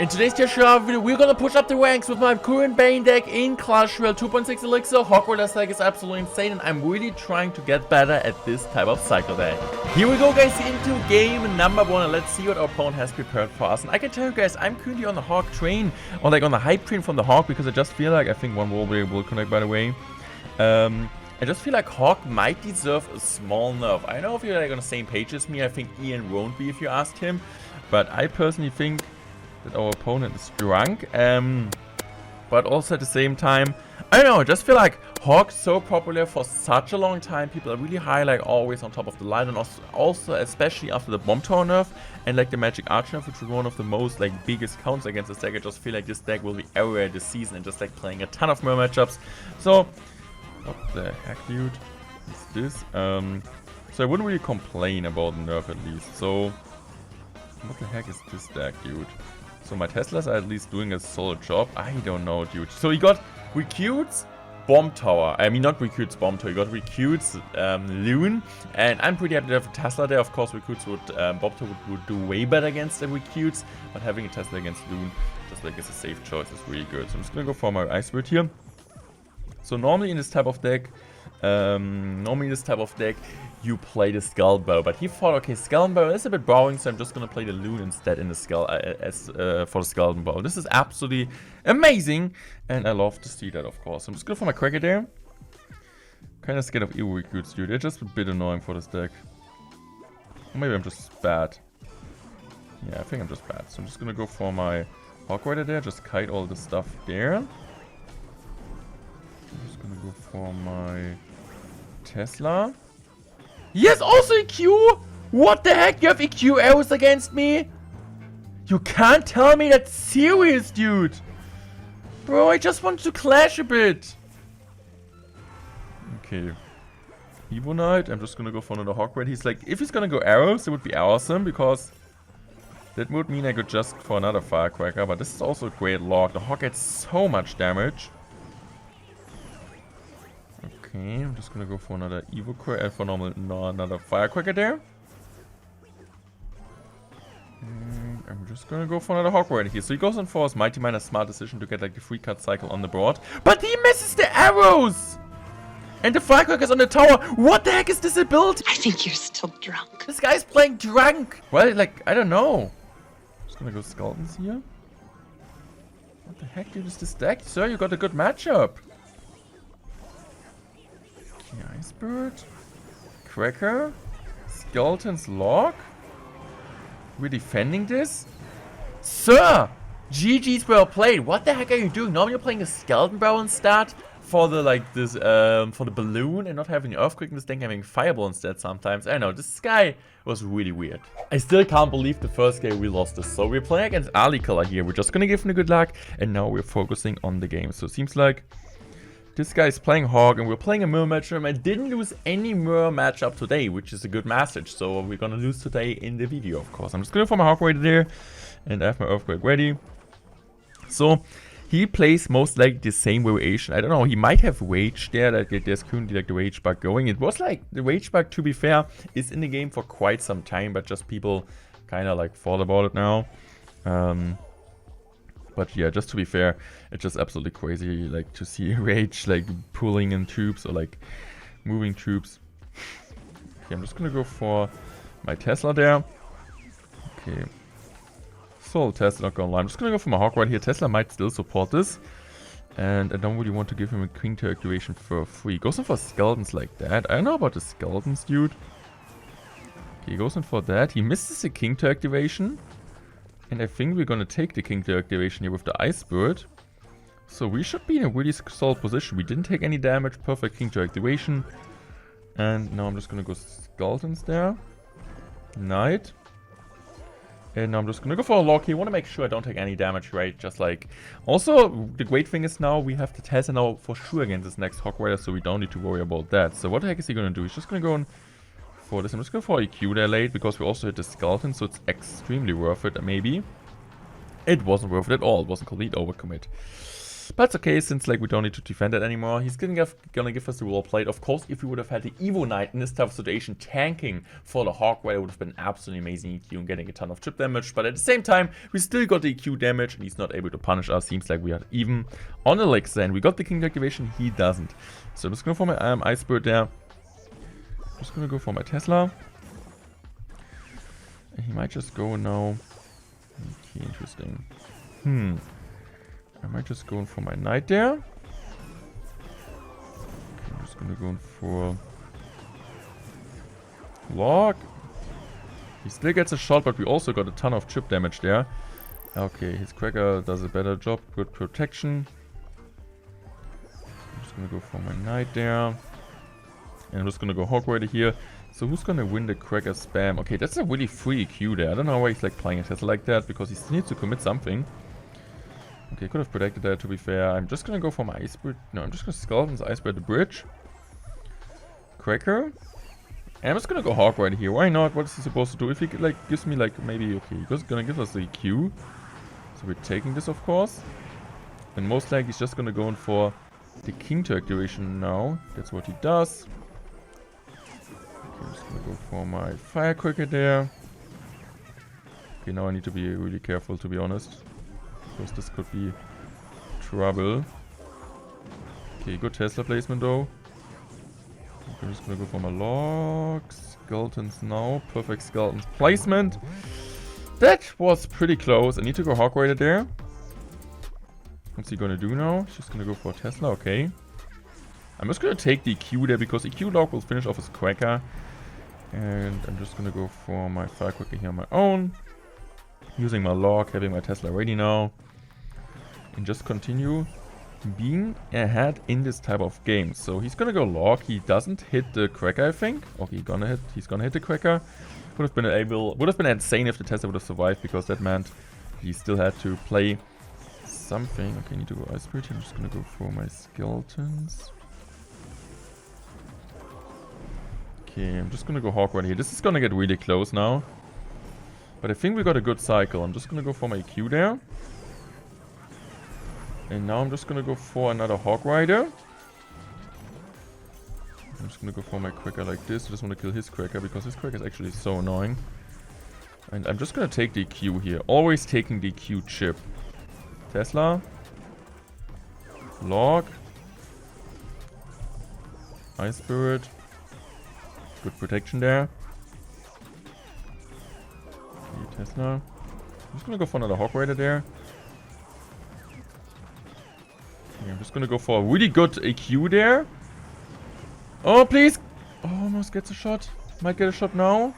In today's Clash Royale video, we're gonna push up the ranks with my current Bane deck in Clash Royale 2.6 Elixir. Hog Rider Deck is absolutely insane, and I'm really trying to get better at this type of cycle deck. Here we go, guys, into game number 1, and let's see what our opponent has prepared for us. And I can tell you guys, I'm currently on the Hog train, or like on the hype train from the Hog, because I just feel like, I think one will connect, by the way. I just feel like Hog might deserve a small nerf. I know if you're like on the same page as me, I think Ian won't be if you asked him, but I personally think that our opponent is drunk, but also at the same time, I don't know, I just feel like Hog's so popular for such a long time. People are really high, like always on top of the line, and also especially after the Bomb Tower nerf and like the Magic Arch nerf, which was one of the most like biggest counts against this deck. I just feel like this deck will be everywhere this season and just like playing a ton of mirror matchups. So what the heck, dude, is this? So I wouldn't really complain about the nerf at least. So what the heck is this deck, dude? So my Teslas are at least doing a solid job. I don't know, dude. So he got Recruits, Bomb Tower. I mean, not Recruits, Bomb Tower. He got Recruits, Loon. And I'm pretty happy to have a Tesla there. Of course, Recruits would, Bomb Tower would do way better against the Recruits. But having a Tesla against Loon, just like, is a safe choice. It's really good. So I'm just going to go for my Ice Bird here. So normally in this type of deck, you play the Skull Bow, but he thought, okay, Skull Bow is a bit boring, so I'm just gonna play the Loon instead in the Skull for the Skull Bow. This is absolutely amazing, and I love to see that, of course. I'm just going for my Cracker there. Kind of scared of Evo Recruits, dude. They're just a bit annoying for this deck. Or maybe I'm just bad. Yeah, I think I'm just bad. So I'm just gonna go for my Hog Rider there, just kite all the stuff there. I'm just gonna go for my Tesla. He has also EQ! What the heck? You have EQ arrows against me? You can't tell me that's serious, dude! Bro, I just want to clash a bit. Okay. Evo Knight. I'm just gonna go for another Hog Rider. He's like, if he's gonna go arrows, it would be awesome, because that would mean I could just for another Firecracker, but this is also a great log. The Hog gets so much damage. Okay, I'm just gonna go for another Evo for another Firecracker there. And I'm just gonna go for another Hog Rider here. So he goes in for his Mighty Miner smart decision to get like the free cut cycle on the board. But he misses the arrows! And the Firecracker's on the tower. What the heck is this ability? I think you're still drunk. This guy's playing drunk. Well, like, I don't know. I'm just gonna go Skeletons here. What the heck, dude, is this deck? Sir, you got a good matchup. Ice Bird, Cracker, Skeleton's Log. We're defending this? Sir! GG's well played. What the heck are you doing? Normally you're playing a Skeleton Barrel instead for the like this for the balloon, and not having the Earthquake in this deck, having Fireball instead sometimes. I don't know, this guy was really weird. I still can't believe the first game we lost this. So we're playing against Ali Killer here. We're just gonna give him a good luck, and now we're focusing on the game. So it seems like this guy is playing Hog, and we're playing a mirror matchup. I didn't lose any mirror matchup today, which is a good message. So we're gonna lose today in the video, of course. I'm just going for my Hog Rider there, and I have my Earthquake ready. So he plays most likely the same variation. I don't know, he might have Rage there. Like, there's currently like the Rage bug going. It was like, the Rage bug, to be fair, is in the game for quite some time, but just people kind of like thought about it now. But yeah, just to be fair, it's just absolutely crazy, like, to see Rage, like, pulling in troops or, like, moving troops. Okay, I'm just gonna go for my Tesla there. Okay. So, Tesla, not gonna lie. I'm just gonna go for my Hog right here. Tesla might still support this. And I don't really want to give him a King to activation for free. Goes in for Skeletons like that. I don't know about the Skeletons, dude. Okay, he goes in for that. He misses the King to activation. And I think we're gonna take the King to activation here with the Ice Bird. So we should be in a really solid position. We didn't take any damage. Perfect King to activation. And now I'm just gonna go Skeletons there. Knight. And now I'm just gonna go for a Log here. I wanna make sure I don't take any damage, right? Just like... Also, the great thing is now we have the Tesla now for sure against this next Hog Rider, so we don't need to worry about that. So what the heck is he gonna do? He's just gonna go on for this. I'm just going for EQ there late, because we also hit the Skeleton, so it's extremely worth it, maybe. It wasn't worth it at all. It wasn't complete overcommit. But it's okay, since like we don't need to defend it anymore. He's gonna give us the Royal Plate. Of course, if we would have had the Evo Knight in this type of situation, tanking for the Hog Rider would have been absolutely amazing EQ and getting a ton of chip damage. But at the same time, we still got the EQ damage, and he's not able to punish us. Seems like we are even on Elixir, and we got the King activation. He doesn't. So I'm just gonna go for my Ice Bird there. I'm just gonna go for my Tesla. And he might just go now. Okay, interesting. I might just go in for my Knight there. Okay, I'm just gonna go in for Log. He still gets a shot, but we also got a ton of chip damage there. Okay, his Cracker does a better job. Good protection. I'm just gonna go for my Knight there. And I'm just gonna go Hog Rider here. So who's gonna win the Cracker spam? Okay, that's a really free EQ there. I don't know why he's like playing a Tesla like that, because he still needs to commit something. Okay, could have protected that, to be fair. I'm just gonna go for my Ice Bird. No, I'm just gonna Skeleton's Ice Bird the bridge. Cracker. And I'm just gonna go Hog Rider here. Why not? What is he supposed to do? If he like gives me like maybe, okay, he's gonna give us the EQ. So we're taking this, of course. And most likely he's just gonna go in for the King to activation now. That's what he does. I'm just gonna go for my Firecracker there. Okay, now I need to be really careful, to be honest, because this could be trouble. Okay, good Tesla placement though. Okay, I'm just gonna go for my Logs. Skeletons now. Perfect Skeletons placement. That was pretty close. I need to go Hog Rider there. What's he gonna do now? He's just gonna go for a Tesla, okay. I'm just gonna take the EQ there, because EQ Log will finish off his Cracker. And I'm just gonna go for my Firecracker here on my own. Using my Log, having my Tesla ready now. And just continue being ahead in this type of game. So he's gonna go Log. He doesn't hit the Cracker, I think. Okay, he's gonna hit the Cracker. Would have been insane if the Tesla would have survived, because that meant he still had to play something. Okay, I need to go Ice Bridge. I'm just gonna go for my Skeletons. Okay, I'm just gonna go Hog Rider here. This is gonna get really close now. But I think we got a good cycle. I'm just gonna go for my EQ there. And now I'm just gonna go for another Hog Rider. I'm just gonna go for my Cracker like this. I just wanna kill his Cracker, because his Cracker is actually so annoying. And I'm just gonna take the EQ here. Always taking the EQ chip. Tesla. Log. Ice Spirit. Good protection there. Okay, Tesla. I'm just gonna go for another Hog Rider there. Okay, I'm just gonna go for a really good EQ there. Oh, please! Oh, almost gets a shot. Might get a shot now.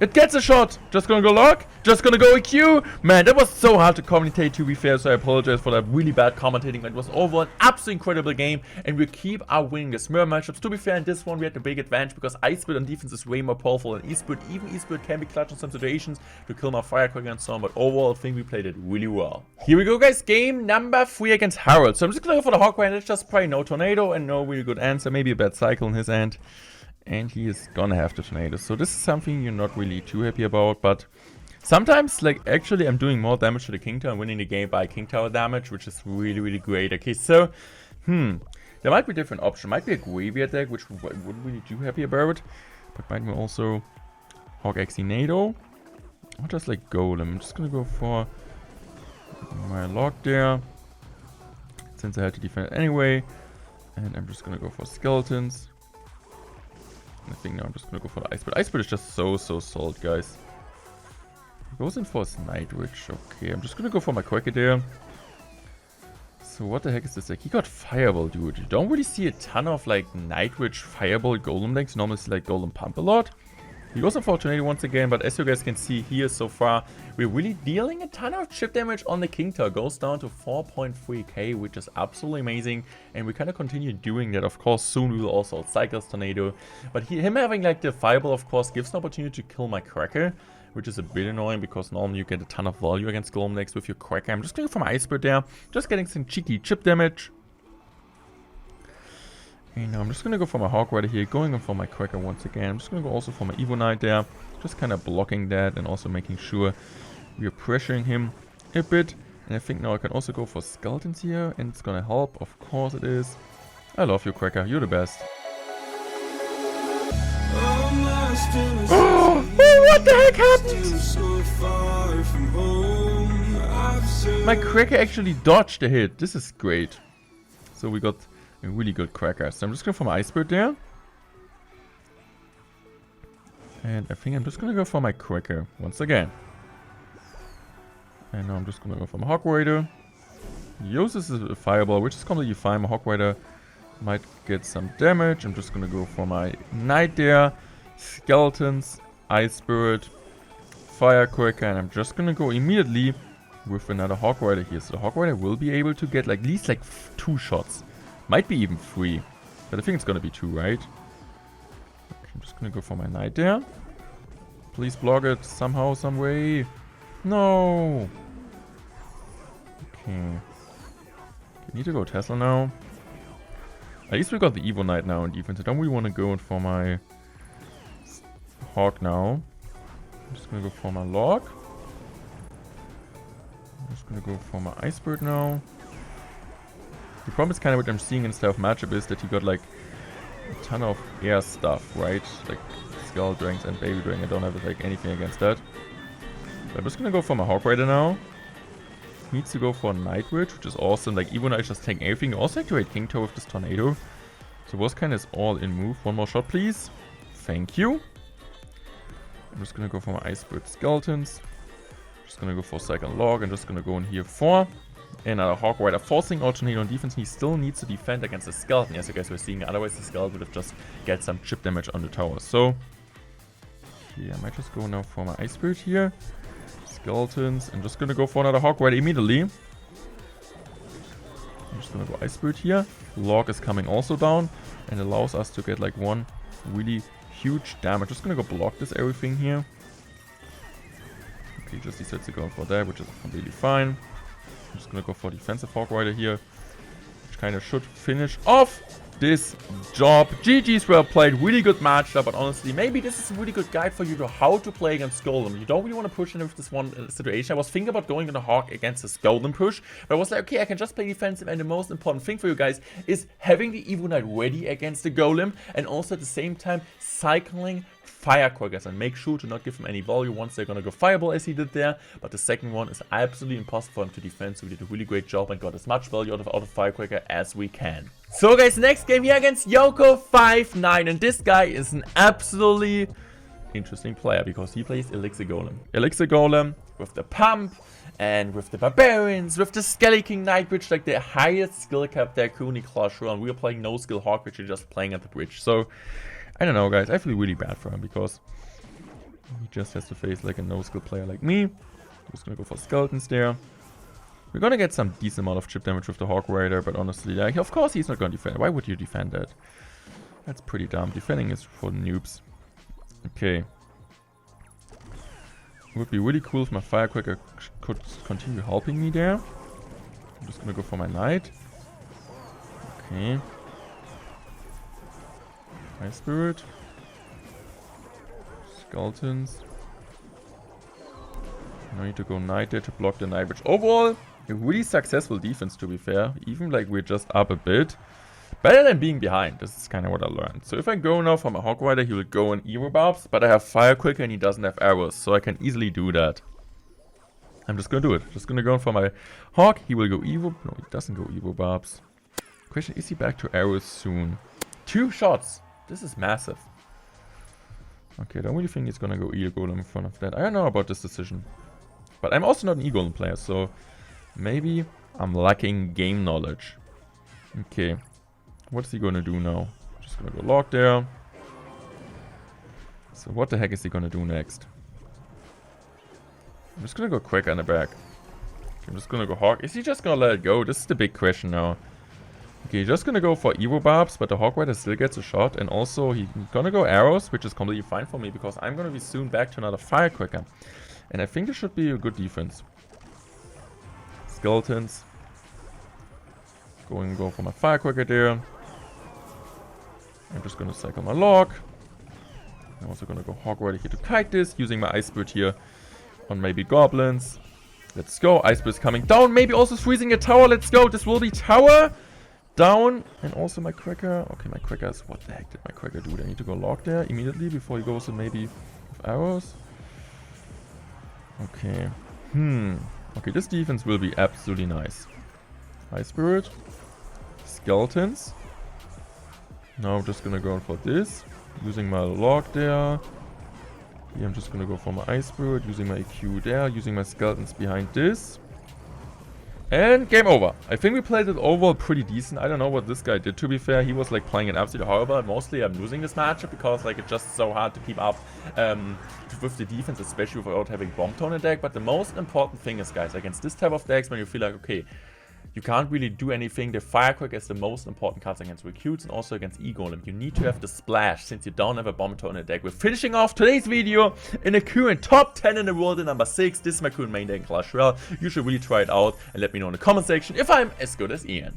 It gets a shot! Just gonna go Log. Just gonna go EQ. Man, that was so hard to commentate, to be fair, so I apologize for that really bad commentating. But it was overall an absolutely incredible game, and we keep our winning the mirror matchups. To be fair, in this one we had the big advantage, because Ice Bird on defense is way more powerful than E-Spirit. Even E-Spirit can be clutch in some situations to kill my Firecracker and so on, but overall I think we played it really well. Here we go, guys. Game number 3 against Harold. So I'm just gonna go for the Hog Rider. It's just probably no Tornado and no really good answer. Maybe a bad cycle on his end. And he is gonna have the Tornado. So this is something you're not really too happy about, but sometimes, like, actually I'm doing more damage to the King Tower and winning the game by King Tower damage, which is really, really great. Okay, so, there might be a different option. Might be a Graveyard deck, which I wouldn't really too happy about. But might be also Hog Exinado. Or just like Golem. I'm just gonna go for my Log there, since I had to defend it anyway. And I'm just gonna go for Skeletons. I think now I'm just gonna go for the Ice Bird. Ice Bird is just so solid, guys. He goes in for his Night Witch. Okay, I'm just gonna go for my Cracker there. So what the heck is this deck? He got Fireball, dude. You don't really see a ton of like Night Witch, Fireball, Golem decks. Normally see like Golem Pump a lot. He goes in for Tornado once again, but as you guys can see here so far, we're really dealing a ton of chip damage on the King Tower. Goes down to 4.3k, which is absolutely amazing. And we kind of continue doing that. Of course, soon we will also cycle Tornado. But him having like the Fireball, of course, gives an opportunity to kill my Cracker, which is a bit annoying, because normally you get a ton of value against Golem decks with your Cracker. I'm just going for my Ice Bird there, just getting some cheeky chip damage. And now I'm just going to go for my Hog Rider here, going in for my Cracker once again. I'm just going to go also for my Evo Knight there, just kind of blocking that and also making sure we are pressuring him a bit. And I think now I can also go for skeletons here, and it's gonna help. Of course it is. I love you, Cracker. You're the best. Oh, what the heck happened? My Cracker actually dodged the hit. This is great. So we got a really good Cracker. So I'm just going for my Ice Bird there. And I think I'm just going to go for my Cracker once again. And now I'm just going to go for my Hog Rider. He uses a Fireball, which is completely fine. My Hog Rider might get some damage. I'm just going to go for my Knight there. Skeletons, Ice Bird, Firecracker, and I'm just gonna go immediately with another Hog Rider here. So the Hog Rider will be able to get like at least like 2 shots. Might be even 3. But I think it's gonna be 2, right? Okay, I'm just gonna go for my Knight there. Please block it somehow, some way. No! Okay. Need to go Tesla now. At least we got the Evo Knight now in defense. I don't really want to go in for my Hog now. I'm just gonna go for my Log. I'm just gonna go for my Ice Bird now. The problem is kind of what I'm seeing in stealth matchup is that you got like a ton of air stuff, right? Like Skull Drakes and Baby Drake. I don't have like anything against that. But I'm just gonna go for my Hog Rider now. Needs to go for Night Witch, which is awesome. Like Evo Knight just taking everything. You also activate King Toe with this Tornado. So Boss Kind is all in move. One more shot, please. Thank you. I'm just gonna go for my Ice Bird Skeletons. Just gonna go for second Log. I'm just gonna go in here for another Hog Rider, forcing out Tornado on defense. He still needs to defend against the Skeleton, as you guys were seeing. Otherwise, the Skeleton would have just get some chip damage on the tower. So, yeah, I might just go now for my Ice Bird here. Skeletons. I'm just gonna go for another Hog Rider immediately. I'm just gonna go Ice Bird here. Log is coming also down and allows us to get like one really huge damage. Just gonna go block this everything here. Okay, just decides to go for that, which is completely fine. I'm just gonna go for defensive Hog Rider here, which kind of should finish off this job. GG's well played, really good matchup, but honestly, maybe this is a really good guide for you to how to play against Golem. You don't really want to push in with this one situation. I was thinking about going on a Hog against this Golem push, but I was like, okay, I can just play defensive, and the most important thing for you guys is having the Evo Knight ready against the Golem, and also at the same time cycling Firecrackers and make sure to not give them any value once they're gonna go Fireball as he did there. But the second one is absolutely impossible for him to defend, so we did a really great job and got as much value out of Firecracker as we can. So guys, next game here against Yoko59, and this guy is an absolutely interesting player because he plays Elixir Golem. Elixir Golem with the pump and with the Barbarians, with the Skelly King Knight Bridge, like the highest skill cap there currently Clash Royale, and we are playing no skill Hog, which is just playing at the bridge. So I don't know, guys. I feel really bad for him because he just has to face like a no-skill player like me. Just gonna go for Skeletons there. We're gonna get some decent amount of chip damage with the Hog Rider, but honestly, like, of course he's not gonna defend. Why would you defend that? That's pretty dumb. Defending is for noobs. Okay. It would be really cool if my Firecracker could continue helping me there. I'm just gonna go for my Knight. Okay. Ice Spirit. Skeletons. I need to go Knight there to block the Knight, which overall, a really successful defense to be fair. Even like we're just up a bit. Better than being behind. This is kind of what I learned. So if I go now for my Hog Rider, he will go in Evo Barbs, but I have Firecracker and he doesn't have arrows, so I can easily do that. I'm just gonna do it. Just gonna go for my Hog. He will go Evo. No, he doesn't go Evo Barbs. Question, is he back to arrows soon? 2 shots. This is massive. Okay, I don't really think he's gonna go E-Golem in front of that. I don't know about this decision. But I'm also not an E-Golem player, so maybe I'm lacking game knowledge. Okay. What's he gonna do now? Just gonna go Log there. So what the heck is he gonna do next? I'm just gonna go Cracker in the back. I'm just gonna go Hog. Is he just gonna let it go? This is the big question now. Okay, just gonna go for Evo Barbs, but the Hog Rider still gets a shot. And also, he's gonna go Arrows, which is completely fine for me, because I'm gonna be soon back to another Firecracker. And I think this should be a good defense. Skeletons. Go for my Firecracker there. I'm just gonna cycle my Log. I'm also gonna go Hog Rider here to kite this, using my Ice Bird here on maybe Goblins. Let's go. Iceberg is coming down. Maybe also freezing a tower. Let's go. This will be tower down. And also my Cracker. Okay, my Cracker is... What the heck did my Cracker do? I need to go log there immediately before he goes in maybe with arrows. Okay. Okay, this defense will be absolutely nice. High Spirit. Skeletons. Now I'm just gonna go for this. Using my log there. Here I'm just gonna go for my Ice Spirit. Using my EQ there. Using my skeletons behind this. And game over. I think we played it overall pretty decent. I don't know what this guy did, to be fair. He was like playing it absolutely horrible. Mostly I'm losing this matchup because like it's just so hard to keep up with the defense, especially without having Bomb Tone in deck. But the most important thing is, guys, against this type of decks, when you feel like, okay, you can't really do anything, the Firecracker is the most important cards against Recruits and also against E-Golem. You need to have the Splash since you don't have a Bomb Tone in the deck. We're finishing off today's video in the current top 10 in the world at number 6. This is my current main deck in Clash Royale. You should really try it out and let me know in the comment section if I'm as good as Ian.